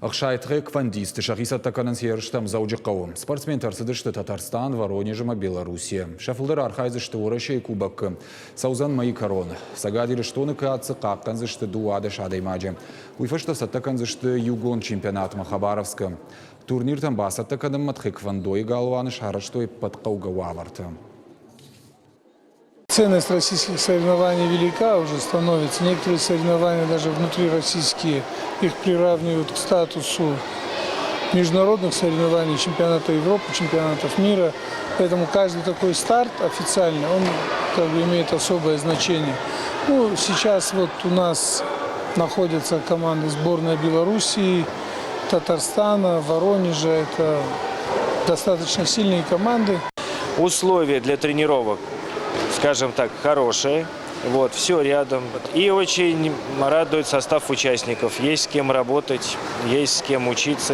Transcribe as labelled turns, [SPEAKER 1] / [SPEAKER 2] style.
[SPEAKER 1] Ақшайтқы квандисты шағисатта канансиерштам заужы қауым. Спортсмен тарсыдышты Татарстан, Воронежима, Белоруссия. Шафылдыр архайзышты Орашей кубакы. Саузан мои короны. Сагадирыштоны каатсы қаққанзышты дуады шадаймаджы. Уйфашта саттаканзышты Югон чемпионат Махабаровска. Турниртан басатта кадымматқы квандой галуаны шараштой подқауга ваварты.
[SPEAKER 2] Ценность российских соревнований велика уже становится. Некоторые соревнования даже внутрироссийские их приравнивают к статусу международных соревнований, чемпионата Европы, чемпионатов мира. Поэтому каждый такой старт официальный, он как бы имеет особое значение. Ну, сейчас вот у нас находятся команды сборной Белоруссии, Татарстана, Воронежа. Это достаточно сильные команды.
[SPEAKER 3] Условия для тренировок, скажем так, хорошие. Вот, все рядом. И очень радует состав участников. Есть с кем работать, есть с кем учиться.